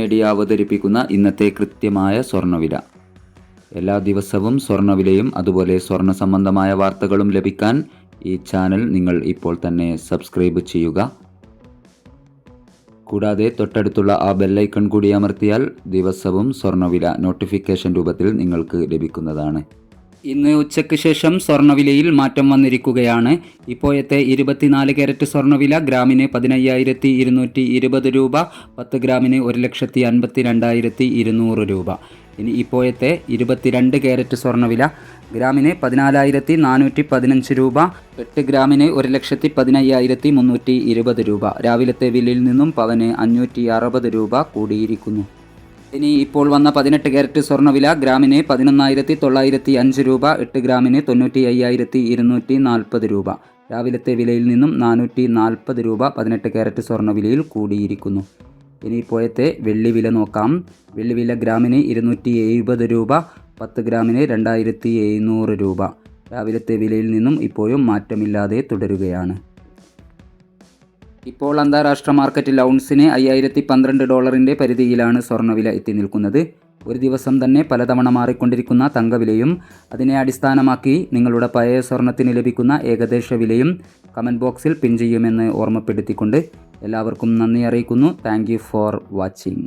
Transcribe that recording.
Media അവതരിപ്പിക്കുന്ന ഇന്നത്തെ കൃത്യമായ സ്വർണ്ണവില. എല്ലാ ദിവസവും സ്വർണ്ണവിലയും അതുപോലെ സ്വർണ്ണ സംബന്ധമായ വാർത്തകളും ലഭിക്കാൻ ഈ ചാനൽ നിങ്ങൾ ഇപ്പോൾ തന്നെ സബ്സ്ക്രൈബ് ചെയ്യുക. കൂടാതെ തൊട്ടടുത്തുള്ള ആ ബെല്ലൈക്കൺ കൂടി അമർത്തിയാൽ ദിവസവും സ്വർണ്ണവില നോട്ടിഫിക്കേഷൻ രൂപത്തിൽ നിങ്ങൾക്ക് ലഭിക്കുന്നതാണ്. ഇന്ന് ഉച്ചയ്ക്ക് ശേഷം സ്വർണ്ണവിലയിൽ മാറ്റം വന്നിരിക്കുകയാണ്. ഇപ്പോഴത്തെ 24 കാരറ്റ് സ്വർണ്ണവില ഗ്രാമിന് 15,220 രൂപ, 10 ഗ്രാമിന് 1,52,200 രൂപ. ഇനി ഇപ്പോഴത്തെ 22 കാരറ്റ് സ്വർണ്ണവില ഗ്രാമിന് 14,415 രൂപ, 8 ഗ്രാമിന് 1,15,320 രൂപ. രാവിലത്തെ വിലയിൽ നിന്നും പവന് 560 രൂപ കൂടിയിരിക്കുന്നു. ഇനി ഇപ്പോൾ വന്ന 18 കാരറ്റ് സ്വർണ്ണവില ഗ്രാമിന് 11,905 രൂപ, 8 ഗ്രാമിന് 95,240 രൂപ. രാവിലത്തെ വിലയിൽ നിന്നും 440 രൂപ 18 കാരറ്റ് സ്വർണ്ണവിലയിൽ കൂടിയിരിക്കുന്നു. ഇനി ഇപ്പോഴത്തെ വെള്ളി വില നോക്കാം. വെള്ളി വില ഗ്രാമിന് 270 രൂപ, 10 ഗ്രാമിന് 2,700 രൂപ. രാവിലത്തെ വിലയിൽ നിന്നും ഇപ്പോഴും മാറ്റമില്ലാതെ തുടരുകയാണ്. ഇപ്പോൾ അന്താരാഷ്ട്ര മാർക്കറ്റിൽ ഔൺസിന് $5,012 പരിധിയിലാണ് സ്വർണ്ണവില എത്തി നിൽക്കുന്നത്. ഒരു ദിവസം തന്നെ പലതവണ മാറിക്കൊണ്ടിരിക്കുന്ന തങ്കവിലയും അതിനെ അടിസ്ഥാനമാക്കി നിങ്ങളുടെ പഴയ സ്വർണത്തിന് ലഭിക്കുന്ന ഏകദേശ വിലയും കമൻറ്റ് ബോക്സിൽ പിൻ ചെയ്യുമെന്ന് ഓർമ്മപ്പെടുത്തിക്കൊണ്ട് എല്ലാവർക്കും നന്ദി അറിയിക്കുന്നു. Thank you for watching.